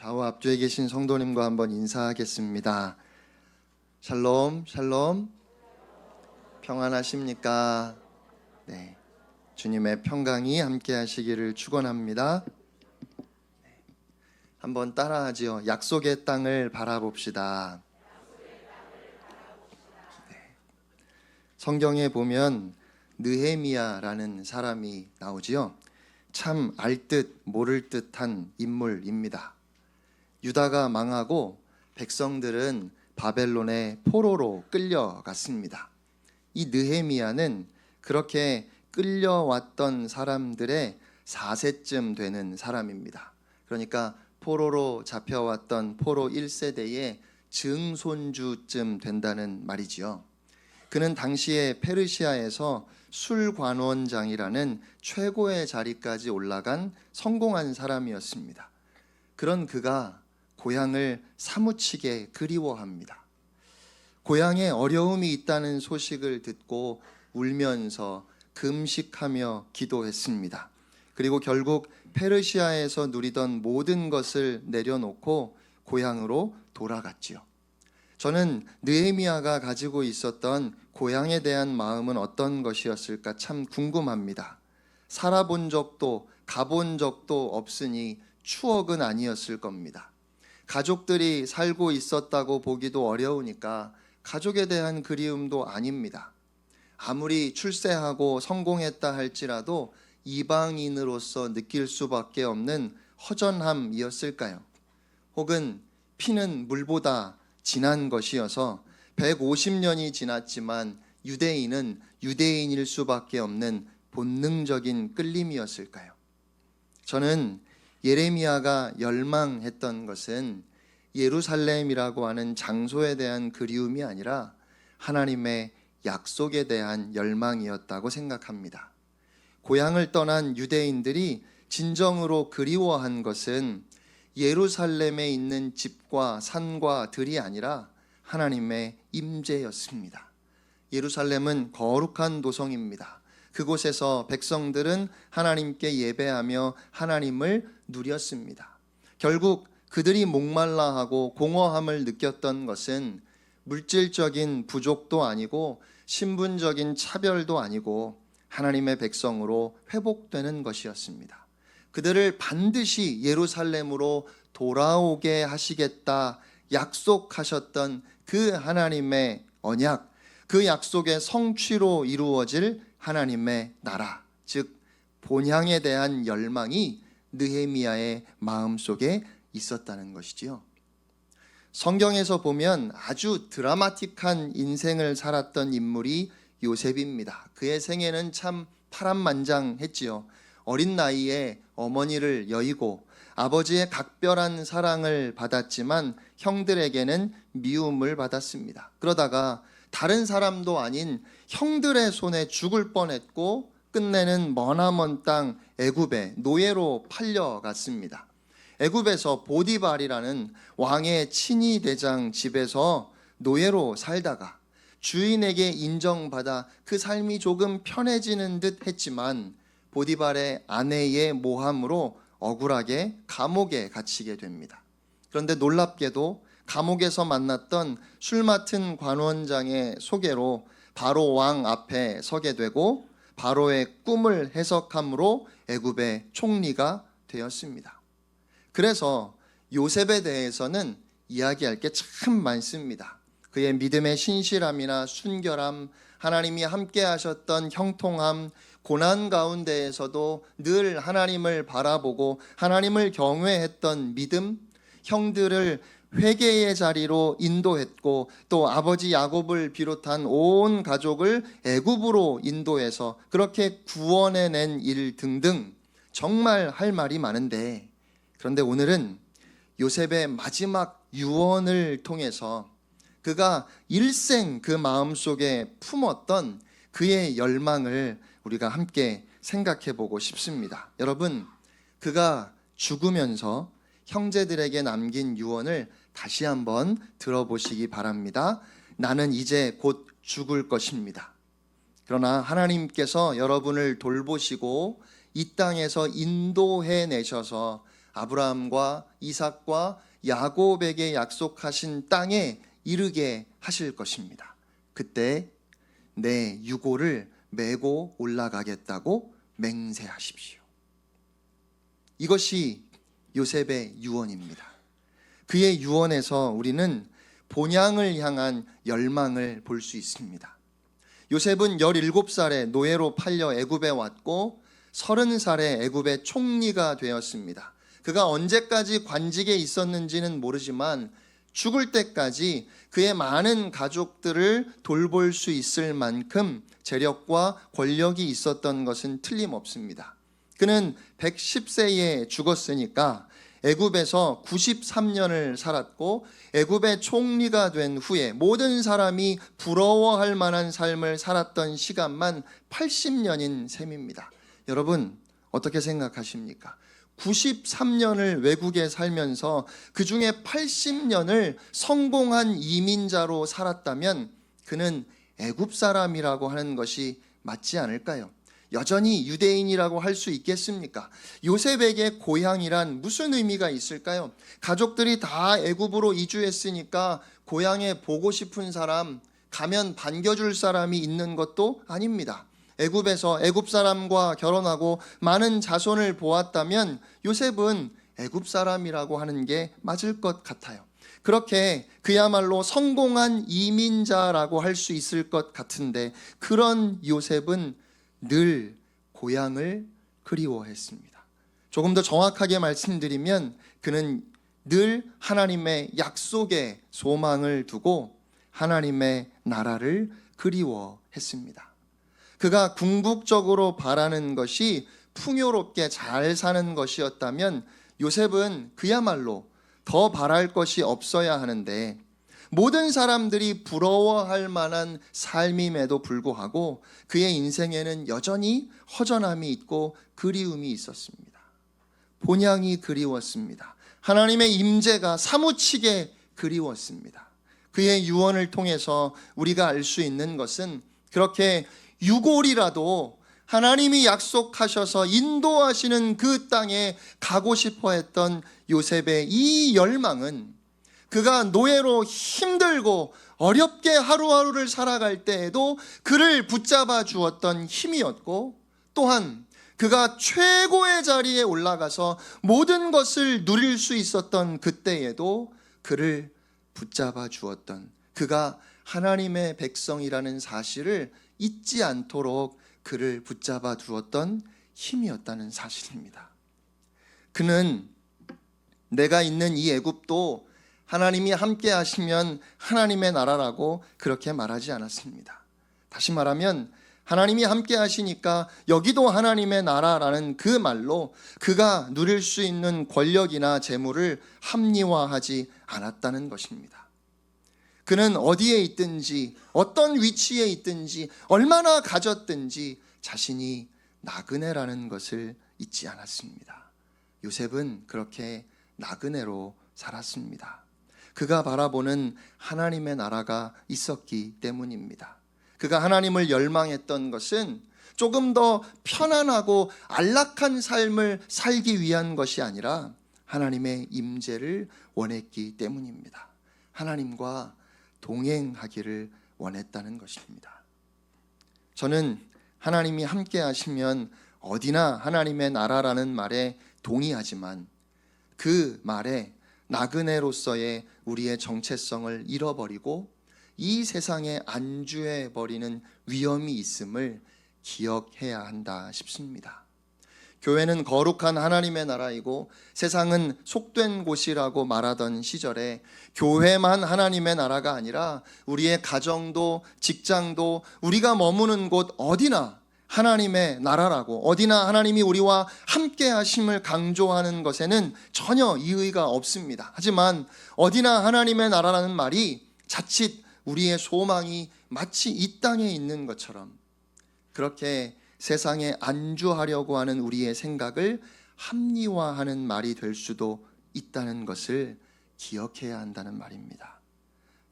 좌우 앞뒤에 계신 성도님과 한번 인사하겠습니다. 샬롬, 샬롬. 평안하십니까? 네, 주님의 평강이 함께 하시기를 축원합니다. 한번 따라하지요. 약속의 땅을 바라봅시다. 성경에 보면 느헤미야라는 사람이 나오지요. 참 알듯 모를 듯한 인물입니다. 유다가 망하고 백성들은 바벨론의 포로로 끌려갔습니다. 이 느헤미야는 그렇게 끌려왔던 사람들의 4세쯤 되는 사람입니다. 그러니까 포로로 잡혀왔던 포로 1세대의 증손주쯤 된다는 말이지요. 그는 당시에 페르시아에서 술관원장이라는 최고의 자리까지 올라간 성공한 사람이었습니다. 그런 그가 고향을 사무치게 그리워합니다. 고향에 어려움이 있다는 소식을 듣고 울면서 금식하며 기도했습니다. 그리고 결국 페르시아에서 누리던 모든 것을 내려놓고 고향으로 돌아갔지요. 저는 느헤미야가 가지고 있었던 고향에 대한 마음은 어떤 것이었을까 참 궁금합니다. 살아본 적도 가본 적도 없으니 추억은 아니었을 겁니다. 가족들이 살고 있었다고 보기도 어려우니까 가족에 대한 그리움도 아닙니다. 아무리 출세하고 성공했다 할지라도 이방인으로서 느낄 수밖에 없는 허전함이었을까요? 혹은 피는 물보다 진한 것이어서 150년이 지났지만 유대인은 유대인일 수밖에 없는 본능적인 끌림이었을까요? 저는 예레미야가 열망했던 것은 예루살렘이라고 하는 장소에 대한 그리움이 아니라 하나님의 약속에 대한 열망이었다고 생각합니다. 고향을 떠난 유대인들이 진정으로 그리워한 것은 예루살렘에 있는 집과 산과 들이 아니라 하나님의 임재였습니다. 예루살렘은 거룩한 도성입니다. 그곳에서 백성들은 하나님께 예배하며 하나님을 누렸습니다. 결국 그들이 목말라하고 공허함을 느꼈던 것은 물질적인 부족도 아니고 신분적인 차별도 아니고 하나님의 백성으로 회복되는 것이었습니다. 그들을 반드시 예루살렘으로 돌아오게 하시겠다 약속하셨던 그 하나님의 언약, 그 약속의 성취로 이루어질 하나님의 나라, 즉 본향에 대한 열망이 느헤미야의 마음속에 있었다는 것이지요. 성경에서 보면 아주 드라마틱한 인생을 살았던 인물이 요셉입니다. 그의 생애는 참 파란만장했지요. 어린 나이에 어머니를 여의고 아버지의 각별한 사랑을 받았지만 형들에게는 미움을 받았습니다. 그러다가 다른 사람도 아닌 형들의 손에 죽을 뻔했고 끝내는 머나먼 땅 애굽에 노예로 팔려갔습니다. 애굽에서 보디발이라는 왕의 친위 대장 집에서 노예로 살다가 주인에게 인정받아 그 삶이 조금 편해지는 듯 했지만 보디발의 아내의 모함으로 억울하게 감옥에 갇히게 됩니다. 그런데 놀랍게도 감옥에서 만났던 술 맡은 관원장의 소개로 바로 왕 앞에 서게 되고 바로의 꿈을 해석함으로 애굽의 총리가 되었습니다. 그래서 요셉에 대해서는 이야기할 게 참 많습니다. 그의 믿음의 신실함이나 순결함, 하나님이 함께 하셨던 형통함, 고난 가운데에서도 늘 하나님을 바라보고 하나님을 경외했던 믿음, 형들을 회개의 자리로 인도했고 또 아버지 야곱을 비롯한 온 가족을 애굽으로 인도해서 그렇게 구원해낸 일 등등 정말 할 말이 많은데, 그런데 오늘은 요셉의 마지막 유언을 통해서 그가 일생 그 마음속에 품었던 그의 열망을 우리가 함께 생각해 보고 싶습니다. 여러분, 그가 죽으면서 형제들에게 남긴 유언을 다시 한번 들어보시기 바랍니다. 나는 이제 곧 죽을 것입니다. 그러나 하나님께서 여러분을 돌보시고 이 땅에서 인도해 내셔서 아브라함과 이삭과 야곱에게 약속하신 땅에 이르게 하실 것입니다. 그때 내 유고를 메고 올라가겠다고 맹세하십시오. 이것이 요셉의 유언입니다. 그의 유언에서 우리는 본향을 향한 열망을 볼 수 있습니다. 요셉은 17살에 노예로 팔려 애굽에 왔고 30살에 애굽의 총리가 되었습니다. 그가 언제까지 관직에 있었는지는 모르지만 죽을 때까지 그의 많은 가족들을 돌볼 수 있을 만큼 재력과 권력이 있었던 것은 틀림없습니다. 그는 110세에 죽었으니까 애굽에서 93년을 살았고 애굽의 총리가 된 후에 모든 사람이 부러워할 만한 삶을 살았던 시간만 80년인 셈입니다. 여러분 어떻게 생각하십니까? 93년을 외국에 살면서 그 중에 80년을 성공한 이민자로 살았다면 그는 애굽 사람이라고 하는 것이 맞지 않을까요? 여전히 유대인이라고 할 수 있겠습니까? 요셉에게 고향이란 무슨 의미가 있을까요? 가족들이 다 애굽으로 이주했으니까 고향에 보고 싶은 사람, 가면 반겨줄 사람이 있는 것도 아닙니다. 애굽에서 애굽 사람과 결혼하고 많은 자손을 보았다면 요셉은 애굽 사람이라고 하는 게 맞을 것 같아요. 그렇게 그야말로 성공한 이민자라고 할 수 있을 것 같은데 그런 요셉은 늘 고향을 그리워했습니다. 조금 더 정확하게 말씀드리면 그는 늘 하나님의 약속에 소망을 두고 하나님의 나라를 그리워했습니다. 그가 궁극적으로 바라는 것이 풍요롭게 잘 사는 것이었다면 요셉은 그야말로 더 바랄 것이 없어야 하는데 모든 사람들이 부러워할 만한 삶임에도 불구하고 그의 인생에는 여전히 허전함이 있고 그리움이 있었습니다. 본향이 그리웠습니다. 하나님의 임재가 사무치게 그리웠습니다. 그의 유언을 통해서 우리가 알 수 있는 것은 그렇게 유골이라도 하나님이 약속하셔서 인도하시는 그 땅에 가고 싶어 했던 요셉의 이 열망은 그가 노예로 힘들고 어렵게 하루하루를 살아갈 때에도 그를 붙잡아 주었던 힘이었고 또한 그가 최고의 자리에 올라가서 모든 것을 누릴 수 있었던 그때에도 그를 붙잡아 주었던 그가 하나님의 백성이라는 사실을 잊지 않도록 그를 붙잡아 두었던 힘이었다는 사실입니다. 그는 내가 있는 이 애굽도 하나님이 함께 하시면 하나님의 나라라고 그렇게 말하지 않았습니다. 다시 말하면 하나님이 함께 하시니까 여기도 하나님의 나라라는 그 말로 그가 누릴 수 있는 권력이나 재물을 합리화하지 않았다는 것입니다. 그는 어디에 있든지 어떤 위치에 있든지 얼마나 가졌든지 자신이 나그네라는 것을 잊지 않았습니다. 요셉은 그렇게 나그네로 살았습니다. 그가 바라보는 하나님의 나라가 있었기 때문입니다. 그가 하나님을 열망했던 것은 조금 더 편안하고 안락한 삶을 살기 위한 것이 아니라 하나님의 임재를 원했기 때문입니다. 하나님과 동행하기를 원했다는 것입니다. 저는 하나님이 함께 하시면 어디나 하나님의 나라라는 말에 동의하지만 그 말에 나그네로서의 우리의 정체성을 잃어버리고 이 세상에 안주해버리는 위험이 있음을 기억해야 한다 싶습니다. 교회는 거룩한 하나님의 나라이고 세상은 속된 곳이라고 말하던 시절에 교회만 하나님의 나라가 아니라 우리의 가정도 직장도 우리가 머무는 곳 어디나 하나님의 나라라고 어디나 하나님이 우리와 함께 하심을 강조하는 것에는 전혀 이의가 없습니다. 하지만 어디나 하나님의 나라라는 말이 자칫 우리의 소망이 마치 이 땅에 있는 것처럼 그렇게 세상에 안주하려고 하는 우리의 생각을 합리화하는 말이 될 수도 있다는 것을 기억해야 한다는 말입니다.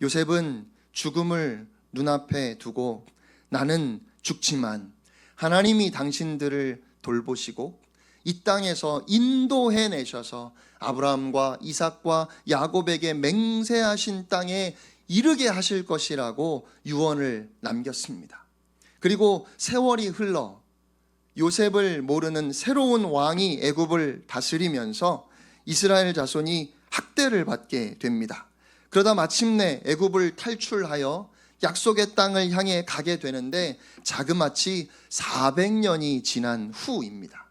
요셉은 죽음을 눈앞에 두고 나는 죽지만 하나님이 당신들을 돌보시고 이 땅에서 인도해 내셔서 아브라함과 이삭과 야곱에게 맹세하신 땅에 이르게 하실 것이라고 유언을 남겼습니다. 그리고 세월이 흘러 요셉을 모르는 새로운 왕이 애굽을 다스리면서 이스라엘 자손이 학대를 받게 됩니다. 그러다 마침내 애굽을 탈출하여 약속의 땅을 향해 가게 되는데 자그마치 400년이 지난 후입니다.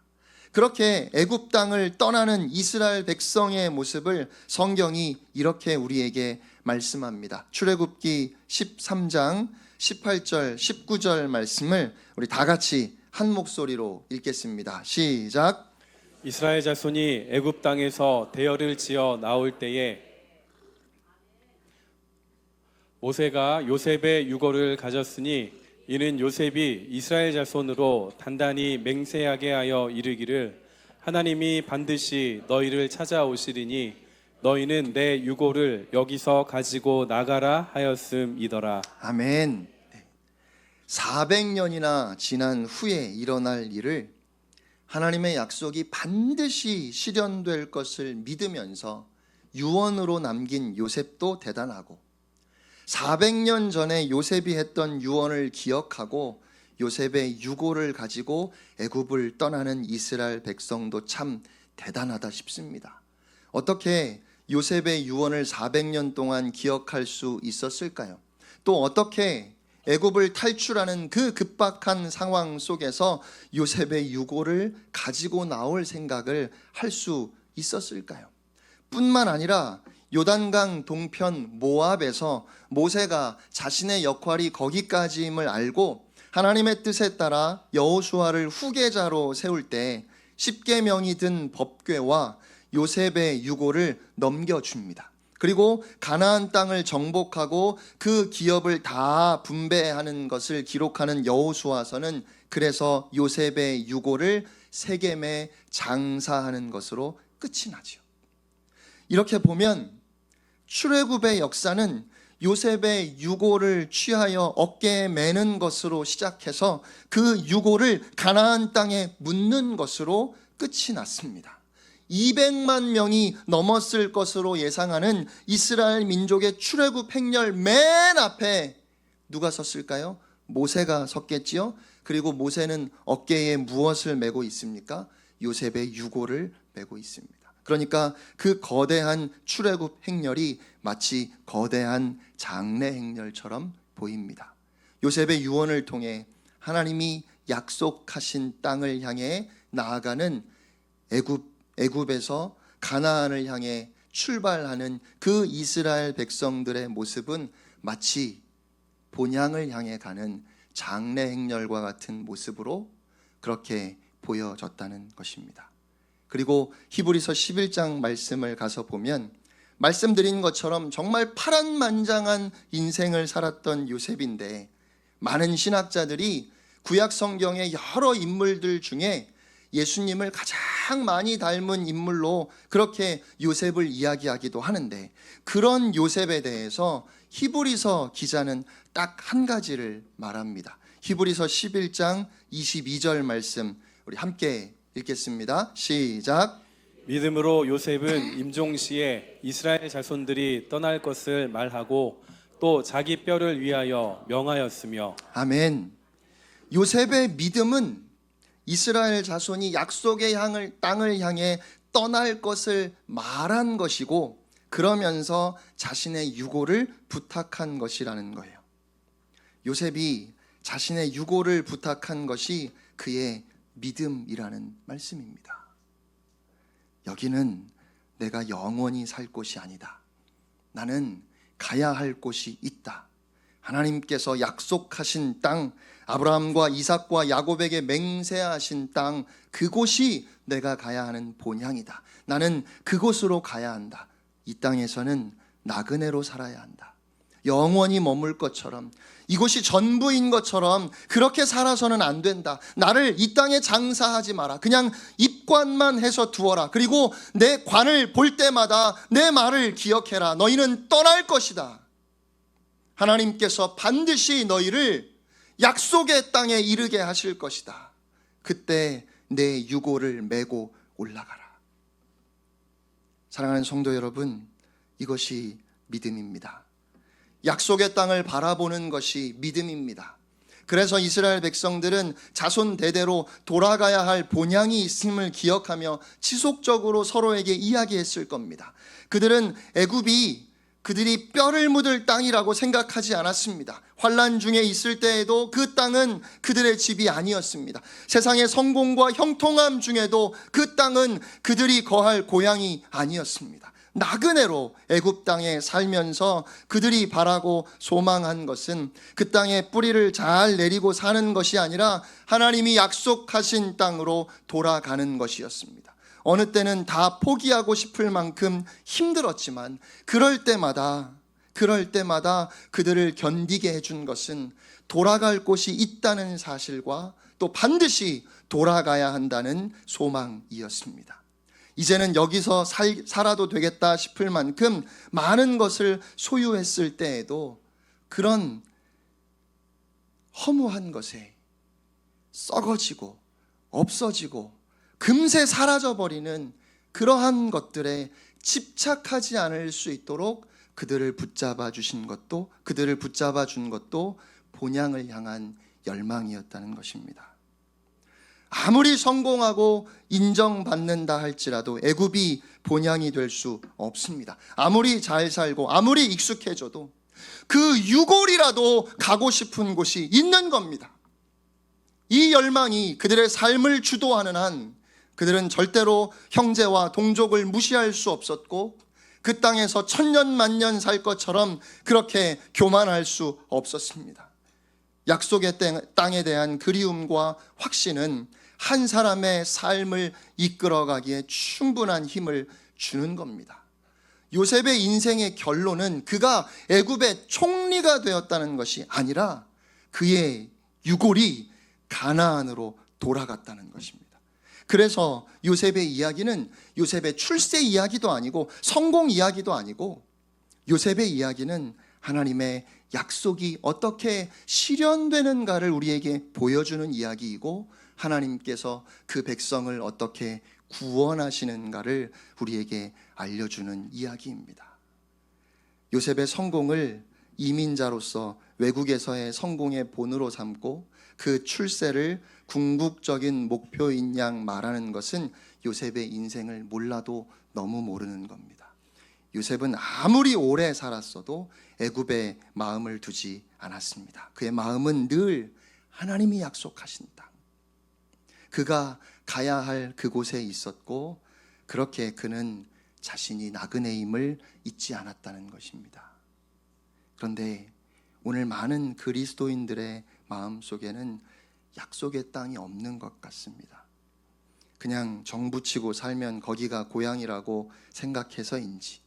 그렇게 애굽 땅을 떠나는 이스라엘 백성의 모습을 성경이 이렇게 우리에게 말씀합니다. 출애굽기 13장 18절 19절 말씀을 우리 다 같이 한 목소리로 읽겠습니다. 시작. 이스라엘 자손이 애굽 땅에서 대열을 지어 나올 때에 모세가 요셉의 유고를 가졌으니 이는 요셉이 이스라엘 자손으로 단단히 맹세하게 하여 이르기를 하나님이 반드시 너희를 찾아오시리니 너희는 내 유고를 여기서 가지고 나가라 하였음이더라. 아멘. 400년이나 지난 후에 일어날 일을 하나님의 약속이 반드시 실현될 것을 믿으면서 유언으로 남긴 요셉도 대단하고 400년 전에 요셉이 했던 유언을 기억하고 요셉의 유고를 가지고 애굽을 떠나는 이스라엘 백성도 참 대단하다 싶습니다. 어떻게 요셉의 유언을 400년 동안 기억할 수 있었을까요? 또 어떻게 애굽을 탈출하는 그 급박한 상황 속에서 요셉의 유고를 가지고 나올 생각을 할 수 있었을까요? 뿐만 아니라 요단강 동편 모압에서 모세가 자신의 역할이 거기까지임을 알고 하나님의 뜻에 따라 여호수아를 후계자로 세울 때 10계명이 든 법궤와 요셉의 유고를 넘겨줍니다. 그리고 가나안 땅을 정복하고 그 기업을 다 분배하는 것을 기록하는 여호수아서는 그래서 요셉의 유고를 세겜에 장사하는 것으로 끝이 나죠. 이렇게 보면 출애굽의 역사는 요셉의 유고를 취하여 어깨에 매는 것으로 시작해서 그 유고를 가나안 땅에 묻는 것으로 끝이 났습니다. 200만 명이 넘었을 것으로 예상하는 이스라엘 민족의 출애굽 행렬 맨 앞에 누가 섰을까요? 모세가 섰겠지요. 그리고 모세는 어깨에 무엇을 메고 있습니까? 요셉의 유고를 메고 있습니다. 그러니까 그 거대한 출애굽 행렬이 마치 거대한 장례 행렬처럼 보입니다. 요셉의 유언을 통해 하나님이 약속하신 땅을 향해 나아가는 애굽에서 가나안을 향해 출발하는 그 이스라엘 백성들의 모습은 마치 본향을 향해 가는 장례 행렬과 같은 모습으로 그렇게 보여졌다는 것입니다. 그리고 히브리서 11장 말씀을 가서 보면 말씀드린 것처럼 정말 파란만장한 인생을 살았던 요셉인데 많은 신학자들이 구약 성경의 여러 인물들 중에 예수님을 가장 많이 닮은 인물로 그렇게 요셉을 이야기하기도 하는데 그런 요셉에 대해서 히브리서 기자는 딱 한 가지를 말합니다. 히브리서 11장 22절 말씀 우리 함께 읽겠습니다. 시작. 믿음으로 요셉은 임종시에 이스라엘 자손들이 떠날 것을 말하고 또 자기 뼈를 위하여 명하였으며. 아멘. 요셉의 믿음은 이스라엘 자손이 약속의 땅을 향해 떠날 것을 말한 것이고 그러면서 자신의 유고를 부탁한 것이라는 거예요. 요셉이 자신의 유고를 부탁한 것이 그의 믿음이라는 말씀입니다. 여기는 내가 영원히 살 곳이 아니다. 나는 가야 할 곳이 있다. 하나님께서 약속하신 땅, 아브라함과 이삭과 야곱에게 맹세하신 땅, 그곳이 내가 가야 하는 본향이다. 나는 그곳으로 가야 한다. 이 땅에서는 나그네로 살아야 한다. 영원히 머물 것처럼, 이곳이 전부인 것처럼 그렇게 살아서는 안 된다. 나를 이 땅에 장사하지 마라. 그냥 입관만 해서 두어라. 그리고 내 관을 볼 때마다 내 말을 기억해라. 너희는 떠날 것이다. 하나님께서 반드시 너희를 약속의 땅에 이르게 하실 것이다. 그때 내 유고를 메고 올라가라. 사랑하는 성도 여러분, 이것이 믿음입니다. 약속의 땅을 바라보는 것이 믿음입니다. 그래서 이스라엘 백성들은 자손 대대로 돌아가야 할 본향이 있음을 기억하며 지속적으로 서로에게 이야기했을 겁니다. 그들은 애굽이 그들이 뼈를 묻을 땅이라고 생각하지 않았습니다. 환난 중에 있을 때에도 그 땅은 그들의 집이 아니었습니다. 세상의 성공과 형통함 중에도 그 땅은 그들이 거할 고향이 아니었습니다. 나그네로 애굽 땅에 살면서 그들이 바라고 소망한 것은 그 땅에 뿌리를 잘 내리고 사는 것이 아니라 하나님이 약속하신 땅으로 돌아가는 것이었습니다. 어느 때는 다 포기하고 싶을 만큼 힘들었지만 그럴 때마다 그들을 견디게 해준 것은 돌아갈 곳이 있다는 사실과 또 반드시 돌아가야 한다는 소망이었습니다. 이제는 여기서 살아도 되겠다 싶을 만큼 많은 것을 소유했을 때에도 그런 허무한 것에 썩어지고 없어지고 금세 사라져버리는 그러한 것들에 집착하지 않을 수 있도록 그들을 붙잡아 준 것도 본향을 향한 열망이었다는 것입니다. 아무리 성공하고 인정받는다 할지라도 애굽이 본향이 될 수 없습니다. 아무리 잘 살고 아무리 익숙해져도 그 유골이라도 가고 싶은 곳이 있는 겁니다. 이 열망이 그들의 삶을 주도하는 한 그들은 절대로 형제와 동족을 무시할 수 없었고 그 땅에서 천년 만년 살 것처럼 그렇게 교만할 수 없었습니다. 약속의 땅에 대한 그리움과 확신은 한 사람의 삶을 이끌어가기에 충분한 힘을 주는 겁니다. 요셉의 인생의 결론은 그가 애굽의 총리가 되었다는 것이 아니라 그의 유골이 가나안으로 돌아갔다는 것입니다. 그래서 요셉의 이야기는 요셉의 출세 이야기도 아니고 성공 이야기도 아니고 요셉의 이야기는 하나님의 약속이 어떻게 실현되는가를 우리에게 보여주는 이야기이고 하나님께서 그 백성을 어떻게 구원하시는가를 우리에게 알려주는 이야기입니다. 요셉의 성공을 이민자로서 외국에서의 성공의 본으로 삼고 그 출세를 궁극적인 목표인 양 말하는 것은 요셉의 인생을 몰라도 너무 모르는 겁니다. 요셉은 아무리 오래 살았어도 애굽에 마음을 두지 않았습니다. 그의 마음은 늘 하나님이 약속하신 땅, 그가 가야 할 그곳에 있었고 그렇게 그는 자신이 나그네임을 잊지 않았다는 것입니다. 그런데 오늘 많은 그리스도인들의 마음속에는 약속의 땅이 없는 것 같습니다. 그냥 정부치고 살면 거기가 고향이라고 생각해서인지,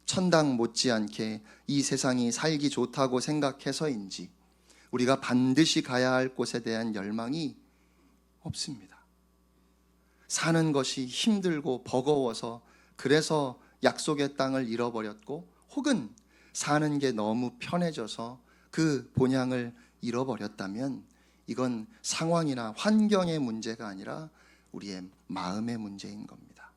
천당 못지않게 이 세상이 살기 좋다고 생각해서인지 우리가 반드시 가야 할 곳에 대한 열망이 없습니다. 사는 것이 힘들고 버거워서 그래서 약속의 땅을 잃어버렸고, 혹은 사는 게 너무 편해져서 그 본향을 잃어버렸다면 이건 상황이나 환경의 문제가 아니라 우리의 마음의 문제인 겁니다.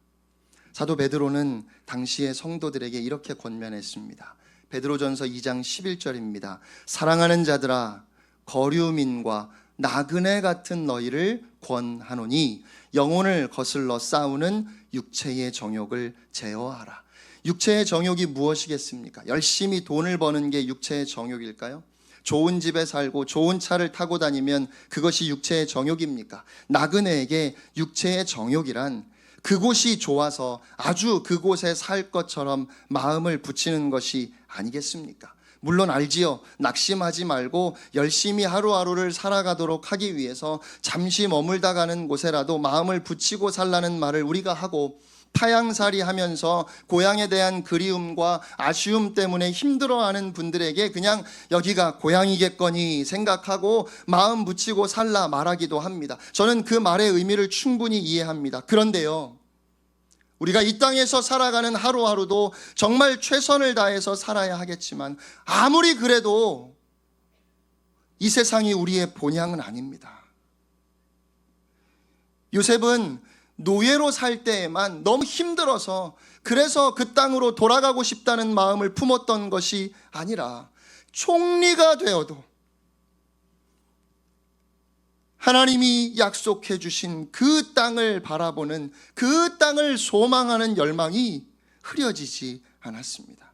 사도 베드로는 당시의 성도들에게 이렇게 권면했습니다. 베드로전서 2장 11절입니다. 사랑하는 자들아, 거류민과 나그네 같은 너희를 권하노니 영혼을 거슬러 싸우는 육체의 정욕을 제어하라. 육체의 정욕이 무엇이겠습니까? 열심히 돈을 버는 게 육체의 정욕일까요? 좋은 집에 살고 좋은 차를 타고 다니면 그것이 육체의 정욕입니까? 나그네에게 육체의 정욕이란 그곳이 좋아서 아주 그곳에 살 것처럼 마음을 붙이는 것이 아니겠습니까? 물론 알지요. 낙심하지 말고 열심히 하루하루를 살아가도록 하기 위해서 잠시 머물다 가는 곳에라도 마음을 붙이고 살라는 말을 우리가 하고, 타향살이 하면서 고향에 대한 그리움과 아쉬움 때문에 힘들어하는 분들에게 그냥 여기가 고향이겠거니 생각하고 마음 붙이고 살라 말하기도 합니다. 저는 그 말의 의미를 충분히 이해합니다. 그런데요, 우리가 이 땅에서 살아가는 하루하루도 정말 최선을 다해서 살아야 하겠지만 아무리 그래도 이 세상이 우리의 본향은 아닙니다. 요셉은 노예로 살 때에만 너무 힘들어서 그래서 그 땅으로 돌아가고 싶다는 마음을 품었던 것이 아니라 총리가 되어도 하나님이 약속해 주신 그 땅을 바라보는, 그 땅을 소망하는 열망이 흐려지지 않았습니다.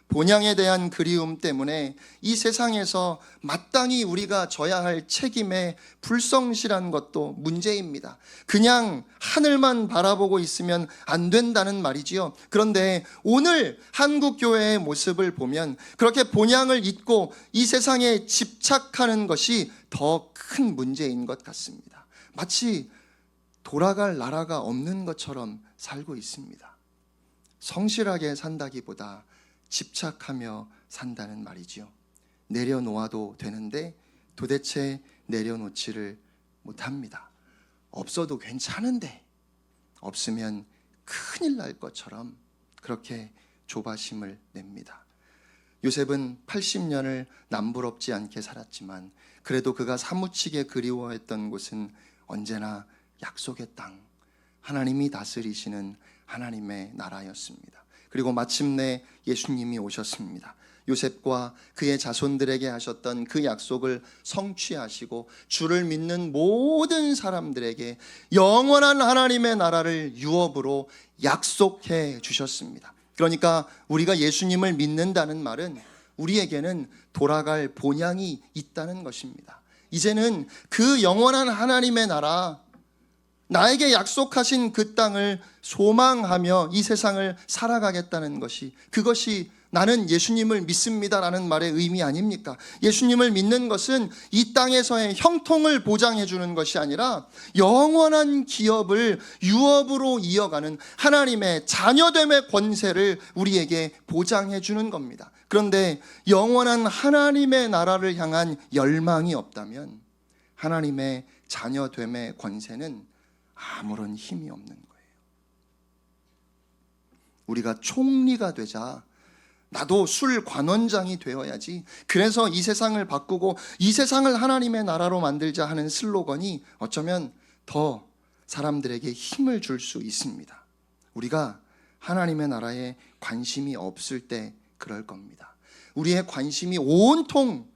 본향에 대한 그리움 때문에 이 세상에서 마땅히 우리가 져야 할 책임에 불성실한 것도 문제입니다. 그냥 하늘만 바라보고 있으면 안 된다는 말이지요. 그런데 오늘 한국 교회의 모습을 보면 그렇게 본향을 잊고 이 세상에 집착하는 것이 더 큰 문제인 것 같습니다. 마치 돌아갈 나라가 없는 것처럼 살고 있습니다. 성실하게 산다기보다 집착하며 산다는 말이지요. 내려놓아도 되는데 도대체 내려놓지를 못합니다. 없어도 괜찮은데 없으면 큰일 날 것처럼 그렇게 조바심을 냅니다. 요셉은 80년을 남부럽지 않게 살았지만 그래도 그가 사무치게 그리워했던 곳은 언제나 약속의 땅, 하나님이 다스리시는 하나님의 나라였습니다. 그리고 마침내 예수님이 오셨습니다. 요셉과 그의 자손들에게 하셨던 그 약속을 성취하시고 주를 믿는 모든 사람들에게 영원한 하나님의 나라를 유업으로 약속해 주셨습니다. 그러니까 우리가 예수님을 믿는다는 말은 우리에게는 돌아갈 본향이 있다는 것입니다. 이제는 그 영원한 하나님의 나라, 나에게 약속하신 그 땅을 소망하며 이 세상을 살아가겠다는 것이, 그것이 나는 예수님을 믿습니다라는 말의 의미 아닙니까? 예수님을 믿는 것은 이 땅에서의 형통을 보장해 주는 것이 아니라 영원한 기업을 유업으로 이어가는 하나님의 자녀됨의 권세를 우리에게 보장해 주는 겁니다. 그런데 영원한 하나님의 나라를 향한 열망이 없다면 하나님의 자녀됨의 권세는 아무런 힘이 없는 거예요. 우리가 총리가 되자 나도 술 관원장이 되어야지, 그래서 이 세상을 바꾸고 이 세상을 하나님의 나라로 만들자 하는 슬로건이 어쩌면 더 사람들에게 힘을 줄 수 있습니다. 우리가 하나님의 나라에 관심이 없을 때 그럴 겁니다. 우리의 관심이 온통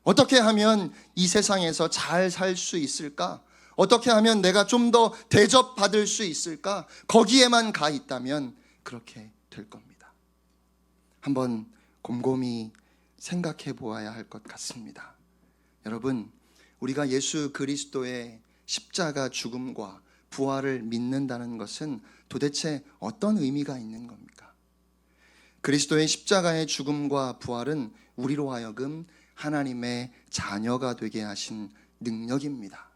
어떻게 하면 이 세상에서 잘 살 수 있을까? 어떻게 하면 내가 좀 더 대접받을 수 있을까? 거기에만 가 있다면 그렇게 될 겁니다. 한번 곰곰이 생각해 보아야 할 것 같습니다. 여러분, 우리가 예수 그리스도의 십자가 죽음과 부활을 믿는다는 것은 도대체 어떤 의미가 있는 겁니까? 그리스도의 십자가의 죽음과 부활은 우리로 하여금 하나님의 자녀가 되게 하신 능력입니다.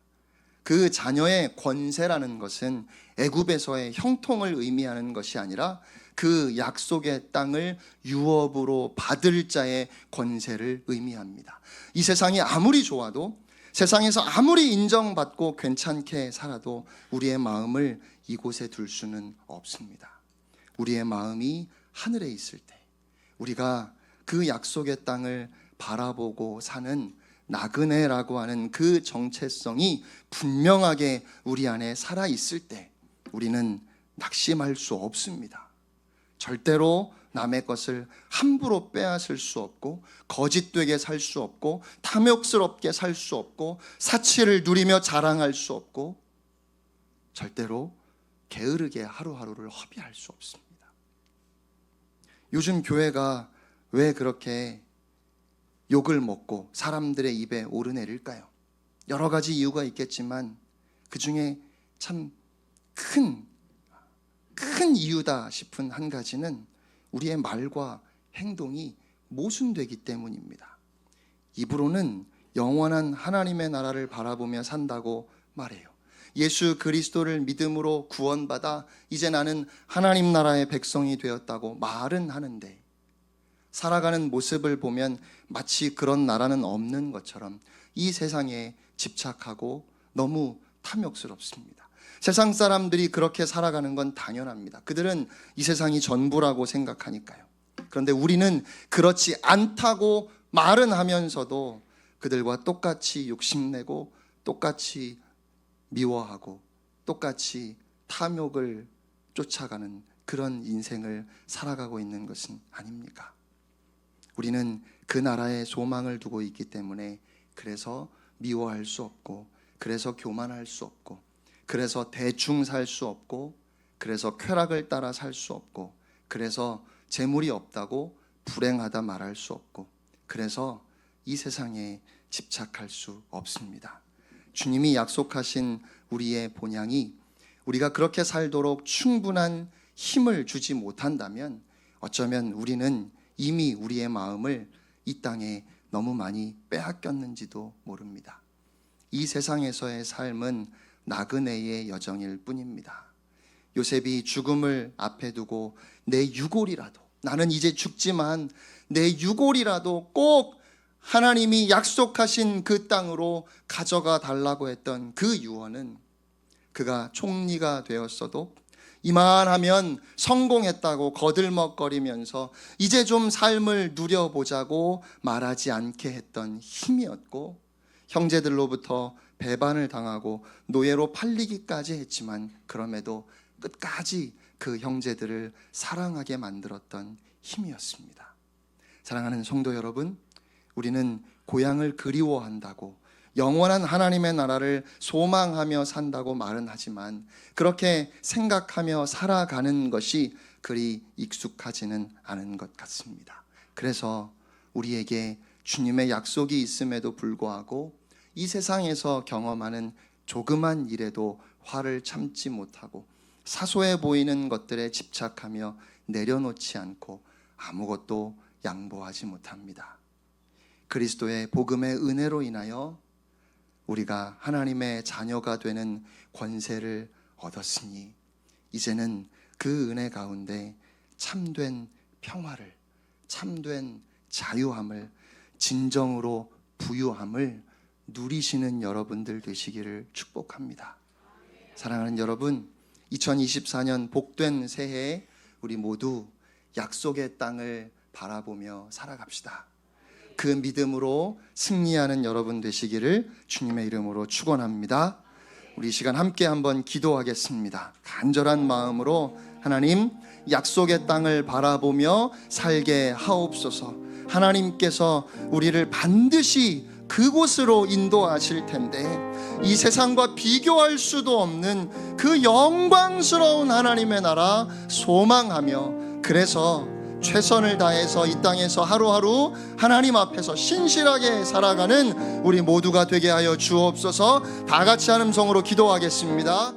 그 자녀의 권세라는 것은 애굽에서의 형통을 의미하는 것이 아니라 그 약속의 땅을 유업으로 받을 자의 권세를 의미합니다. 이 세상이 아무리 좋아도, 세상에서 아무리 인정받고 괜찮게 살아도 우리의 마음을 이곳에 둘 수는 없습니다. 우리의 마음이 하늘에 있을 때, 우리가 그 약속의 땅을 바라보고 사는 나그네라고 하는 그 정체성이 분명하게 우리 안에 살아있을 때 우리는 낙심할 수 없습니다. 절대로 남의 것을 함부로 빼앗을 수 없고, 거짓되게 살 수 없고, 탐욕스럽게 살 수 없고, 사치를 누리며 자랑할 수 없고, 절대로 게으르게 하루하루를 허비할 수 없습니다. 요즘 교회가 왜 그렇게 욕을 먹고 사람들의 입에 오르내릴까요? 여러 가지 이유가 있겠지만 그 중에 참 큰 이유다 싶은 한 가지는 우리의 말과 행동이 모순되기 때문입니다. 입으로는 영원한 하나님의 나라를 바라보며 산다고 말해요. 예수 그리스도를 믿음으로 구원받아 이제 나는 하나님 나라의 백성이 되었다고 말은 하는데 살아가는 모습을 보면 마치 그런 나라는 없는 것처럼 이 세상에 집착하고 너무 탐욕스럽습니다. 세상 사람들이 그렇게 살아가는 건 당연합니다. 그들은 이 세상이 전부라고 생각하니까요. 그런데 우리는 그렇지 않다고 말은 하면서도 그들과 똑같이 욕심내고 똑같이 미워하고 똑같이 탐욕을 쫓아가는 그런 인생을 살아가고 있는 것은 아닙니까? 우리는 그 나라에 소망을 두고 있기 때문에 그래서 미워할 수 없고, 그래서 교만할 수 없고, 그래서 대충 살 수 없고, 그래서 쾌락을 따라 살 수 없고, 그래서 재물이 없다고 불행하다 말할 수 없고, 그래서 이 세상에 집착할 수 없습니다. 주님이 약속하신 우리의 본향이 우리가 그렇게 살도록 충분한 힘을 주지 못한다면 어쩌면 우리는 이미 우리의 마음을 이 땅에 너무 많이 빼앗겼는지도 모릅니다. 이 세상에서의 삶은 나그네의 여정일 뿐입니다. 요셉이 죽음을 앞에 두고 내 유골이라도, 나는 이제 죽지만 내 유골이라도 꼭 하나님이 약속하신 그 땅으로 가져가 달라고 했던 그 유언은 그가 총리가 되었어도 이만하면 성공했다고 거들먹거리면서 이제 좀 삶을 누려보자고 말하지 않게 했던 힘이었고, 형제들로부터 배반을 당하고 노예로 팔리기까지 했지만 그럼에도 끝까지 그 형제들을 사랑하게 만들었던 힘이었습니다. 사랑하는 성도 여러분, 우리는 고향을 그리워한다고, 영원한 하나님의 나라를 소망하며 산다고 말은 하지만 그렇게 생각하며 살아가는 것이 그리 익숙하지는 않은 것 같습니다. 그래서 우리에게 주님의 약속이 있음에도 불구하고 이 세상에서 경험하는 조그만 일에도 화를 참지 못하고 사소해 보이는 것들에 집착하며 내려놓지 않고 아무것도 양보하지 못합니다. 그리스도의 복음의 은혜로 인하여 우리가 하나님의 자녀가 되는 권세를 얻었으니 이제는 그 은혜 가운데 참된 평화를, 참된 자유함을, 진정으로 부유함을 누리시는 여러분들 되시기를 축복합니다. 사랑하는 여러분, 2024년 복된 새해에 우리 모두 약속의 땅을 바라보며 살아갑시다. 그 믿음으로 승리하는 여러분 되시기를 주님의 이름으로 축원합니다. 우리 이 시간 함께 한번 기도하겠습니다. 간절한 마음으로 하나님, 약속의 땅을 바라보며 살게 하옵소서. 하나님께서 우리를 반드시 그곳으로 인도하실 텐데 이 세상과 비교할 수도 없는 그 영광스러운 하나님의 나라 소망하며, 그래서 최선을 다해서 이 땅에서 하루하루 하나님 앞에서 신실하게 살아가는 우리 모두가 되게 하여 주옵소서. 다 같이 한 음성으로 기도하겠습니다.